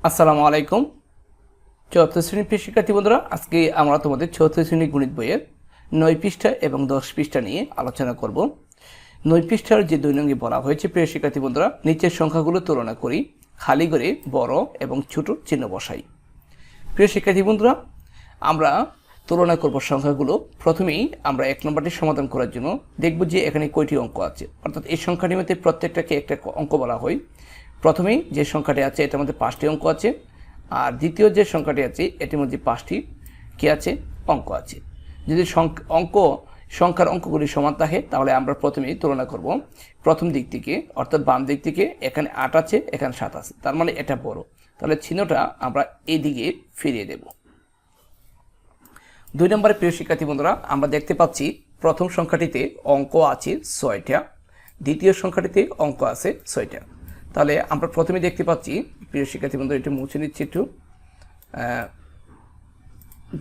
আসসালামু আলাইকুম। চতুর্থ শ্রেণীর প্রিয় শিক্ষার্থী বন্ধুরা, আজকে আমরা তোমাদের চতুর্থ শ্রেণী গণিত বইয়ের 9 পৃষ্ঠা এবং 10 পৃষ্ঠা নিয়ে আলোচনা করব। 9 পৃষ্ঠার যে 2 নঙ্গে বলা হয়েছে, প্রিয় শিক্ষার্থী বন্ধুরা, নিচের সংখ্যাগুলো তুলনা করি, খালি করে বড় এবং ছোট চিহ্ন বসাই। প্রিয় শিক্ষার্থী বন্ধুরা, আমরা তুলনা করব সংখ্যাগুলো। প্রথমেই আমরা 1 নম্বরটি সমাধান করার জন্য দেখব যে এখানে কয়টি অঙ্ক আছে, অর্থাৎ এই সংখ্যাটির মধ্যে প্রত্যেকটাকে একটা অঙ্ক বলা হয়। প্রথমেই যে সংখ্যাটি আছে এটার মধ্যে 5টি অঙ্ক আছে, আর দ্বিতীয় যে সংখ্যাটি আছে এটির মধ্যে 5টি কি আছে অঙ্ক আছে। যদি সংখ্যার অঙ্কগুলি সমান থাকে তাহলে আমরা প্রথমেই তুলনা করব প্রথম দিক থেকে, অর্থাৎ বাম দিক থেকে। এখানে 8 আছে, এখানে 7 আছে, তার মানে এটা বড়, তাহলে চিহ্নটা আমরা এইদিকে ফিরিয়ে দেব। 2 নম্বরে প্রিয় শিক্ষার্থী বন্ধুরা, আমরা দেখতে পাচ্ছি প্রথম সংখ্যাটিতে অঙ্ক আছে 6টা, দ্বিতীয় সংখ্যাটিতে অঙ্ক আছে 6টা। তাহলে আমরা প্রথমে দেখতে পাচ্ছি, প্রিয় শিক্ষার্থী বন্ধুরা, একটু মুছে নিচ্ছি একটু,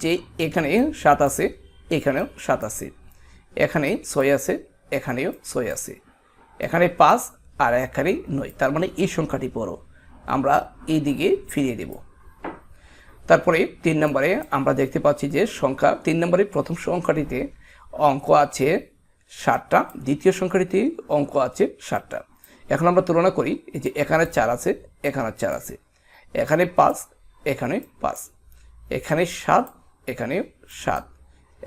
যে এখানে 7 আছে, এখানেও 7 আছে, এখানে 6 আছে, এখানেও 6 আছে, এখানে 5 আর এখানে 9, তার মানে এই সংখ্যাটি বড়, আমরা এই দিকে ফিরিয়ে দেব। তারপরে 3 নম্বরে আমরা দেখতে পাচ্ছি যে 3 নম্বরে প্রথম সংখ্যাটিতে অঙ্ক আছে 7টা, দ্বিতীয় সংখ্যাটিতে অঙ্ক আছে 7টা। এখন আমরা তুলনা করি, এই যে এখানে 4 আছে, এখানে 4 আছে, এখানে 5, এখানে 5, এখানে 7, এখানেও 7,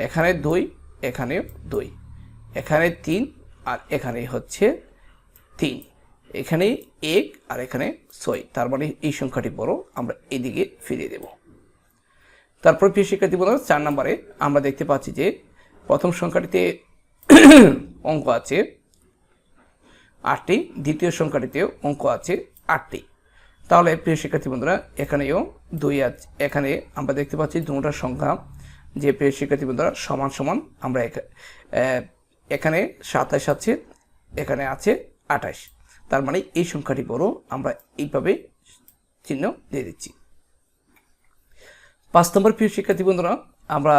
এখানে 2, এখানেও 2, এখানে 3 আর এখানে হচ্ছে 3, এখানে 1 আর এখানে 6, তার মানে এই সংখ্যাটি বড়, আমরা এদিকে ফিরিয়ে দেব। তারপর প্রিয় শিক্ষার্থী বন্ধুরা, 4 নম্বরে আমরা দেখতে পাচ্ছি যে প্রথম সংখ্যাটিতে অঙ্ক আছে 8টি, দ্বিতীয় সংখ্যাটিতেও অঙ্ক আছে 8টি। তাহলে প্রিয় শিক্ষার্থী বন্ধুরা, এখানেও 2 আছে, এখানে আমরা দেখতে পাচ্ছি দুটো সংখ্যা যে প্রিয় শিক্ষার্থী বন্ধুরা সমান সমান। আমরা এখানে 27 আছে, এখানে আছে 28, তার মানে এই সংখ্যাটি বড়, আমরা এইভাবে চিহ্ন দিয়ে দিচ্ছি। 5 নম্বর প্রিয় শিক্ষার্থী বন্ধুরা, আমরা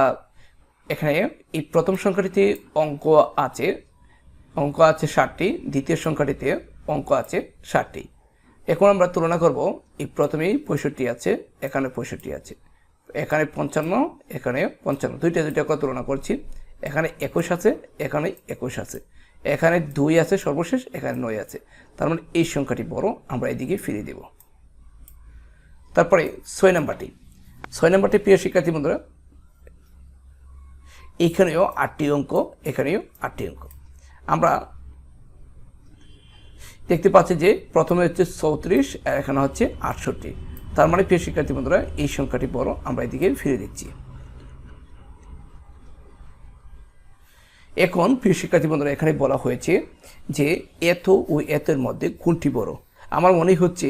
এখানে এই প্রথম সংখ্যাটিতে অঙ্ক আছে 7টি, দ্বিতীয় সংখ্যাটিতে অঙ্ক আছে 7টি। এখন আমরা তুলনা করব, এই প্রথমেই 65 আছে, এখানে 65 আছে, এখানে 55, এখানে 55, দুইটা করে তুলনা করছি। এখানে 21 আছে, এখানে 21 আছে, এখানে 2 আছে সর্বশেষ, এখানে 9 আছে, তার মানে এই সংখ্যাটি বড়, আমরা এদিকে ফিরিয়ে দেব। তারপরে 6 নম্বরটি প্রিয় শিক্ষার্থী বন্ধুরা, এখানেও 8টি অঙ্ক, এখানেও 8টি অঙ্ক। আমরা দেখতে পাচ্ছি যে প্রথমে হচ্ছে 34 আর এখানে হচ্ছে 68, তার মানে প্রিয় শিক্ষার্থী বন্ধুরা এই সংখ্যাটি বড়, আমরা এদিকে ফিরে দিচ্ছি। এখন প্রিয় শিক্ষার্থী বন্ধুরা, এখানে বলা হয়েছে যে এত ও এতের মধ্যে কোনটি বড়। আমার মনে হচ্ছে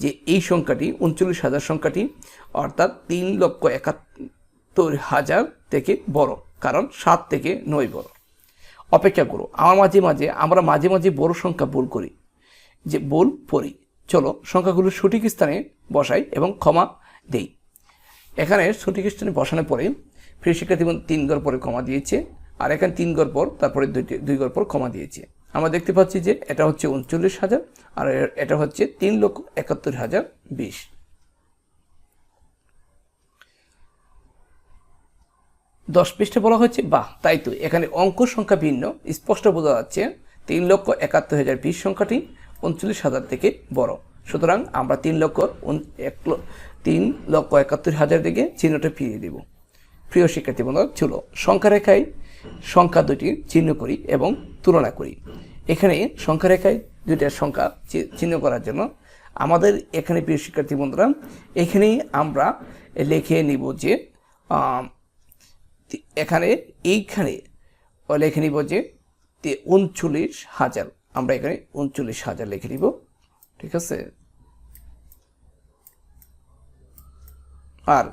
যে এই সংখ্যাটি 39,000 সংখ্যাটি, অর্থাৎ 3,71,000 থেকে বড়, কারণ 7 থেকে 9 বড়। অপেক্ষা করো, আমরা মাঝে মাঝে বড় সংখ্যা ভুল করি, যে ভুল পড়ি। চলো সংখ্যাগুলো সঠিক স্থানে বসাই এবং ক্ষমা দেই। এখানে সঠিক স্থানে বসানোর পরে প্রিয় শিক্ষার্থী 3 ঘর পরে ক্ষমা দিয়েছে, আর এখানে 3 ঘর পর, তারপরে 2 ঘর পর ক্ষমা দিয়েছে। আমরা দেখতে পাচ্ছি যে এটা হচ্ছে 39,000 আর এটা হচ্ছে 3,71,020। 10 পৃষ্ঠে বলা হয়েছে, বাহ, তাই তো, এখানে অঙ্ক সংখ্যা ভিন্ন, স্পষ্ট বোঝা যাচ্ছে 3,71,020 সংখ্যাটি 39,000 থেকে বড়। সুতরাং আমরা 3,71,000 দিকে চিহ্নটা ফিরিয়ে দেব। প্রিয় শিক্ষার্থী বন্ধুরা, চলো সংখ্যা রেখায় সংখ্যা দুটি চিহ্ন করি এবং তুলনা করি। এখানে সংখ্যা রেখায় দুইটা সংখ্যা চিহ্ন করার জন্য আমাদের এখানে প্রিয় শিক্ষার্থী বন্ধুরা, এখানেই আমরা লিখে নিব যে এখানে এইখানে লিখে নিব যে 39,000, আমরা এখানে 39,000 লিখে নিব, ঠিক আছে। আর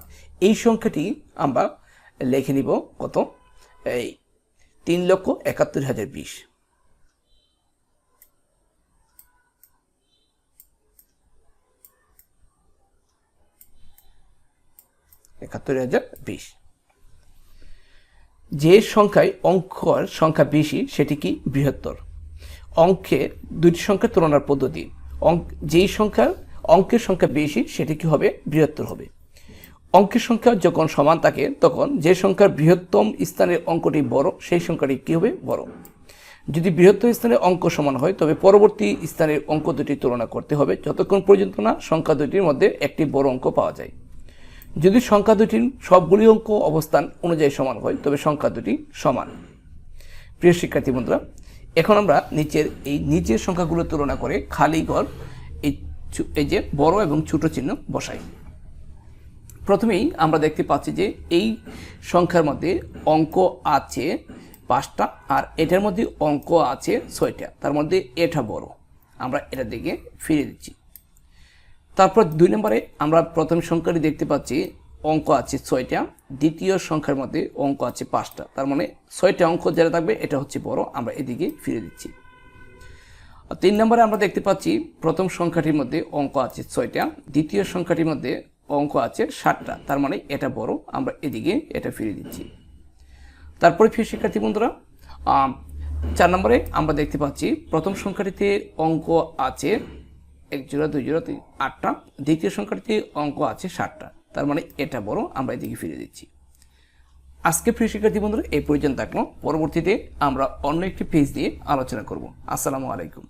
এই সংখ্যাটি আমরা লিখে নিব কত, এই 3,71,020। যে সংখ্যায় অঙ্কের সংখ্যা বেশি সেটি কি বৃহত্তর। অঙ্কে দুটি সংখ্যার তুলনার পদ্ধতি, যেই সংখ্যার অঙ্কের সংখ্যা বেশি সেটি কি হবে, বৃহত্তর হবে। অঙ্কের সংখ্যা যখন সমান থাকে তখন যে সংখ্যার বৃহত্তম স্থানের অঙ্কটি বড় সেই সংখ্যাটি কি হবে, বড়। যদি বৃহত্তম স্থানের অঙ্ক সমান হয় তবে পরবর্তী স্থানের অঙ্ক দুটি তুলনা করতে হবে যতক্ষণ পর্যন্ত না সংখ্যা দুটির মধ্যে একটি বড় অঙ্ক পাওয়া যায়। যদি সংখ্যা দুটির সবগুলি অঙ্ক অবস্থান অনুযায়ী সমান হয় তবে সংখ্যা দুটি সমান। প্রিয় শিক্ষার্থী বন্ধুরা, এখন আমরা নিচের সংখ্যাগুলো তুলনা করে খালি ঘর এই যে বড় এবং ছোট চিহ্ন বসাই। প্রথমেই আমরা দেখতে পাচ্ছি যে এই সংখ্যার মধ্যে অঙ্ক আছে 5টা আর এটার মধ্যে অঙ্ক আছে 6টা, তার মধ্যে এটা বড়, আমরা এটার দিকে ফিরে দিচ্ছি। তারপর 2 নম্বরে আমরা প্রথম সংখ্যাটি দেখতে পাচ্ছি অঙ্ক আছে 6টা, দ্বিতীয় সংখ্যার মধ্যে অঙ্ক আছে 5টা, তার মানে 6টা অঙ্ক যেটা থাকবে এটা হচ্ছে বড়, আমরা এদিকে ফিরে দিচ্ছি। 3 নম্বরে আমরা দেখতে পাচ্ছি প্রথম সংখ্যাটির মধ্যে অঙ্ক আছে 6টা, দ্বিতীয় সংখ্যাটির মধ্যে অঙ্ক আছে 7টা, তার মানে এটা বড়, আমরা এদিকে এটা ফিরে দিচ্ছি। তারপরে প্রিয় শিক্ষার্থী বন্ধুরা 4 নম্বরে আমরা দেখতে পাচ্ছি প্রথম সংখ্যাটিতে অঙ্ক আছে 1 জোড়া 2 জোড়া 8টা, দ্বিতীয় সংখ্যাটিতে অঙ্ক আছে 7টা, তার মানে এটা বড়, আমরা এদিকে ফিরে দিচ্ছি। আজকে প্রিয় শিক্ষার্থী বন্ধুরা এই পর্যন্ত থাকলো, পরবর্তীতে আমরা অন্য একটি পেজ দিয়ে আলোচনা করব। আসসালামু আলাইকুম।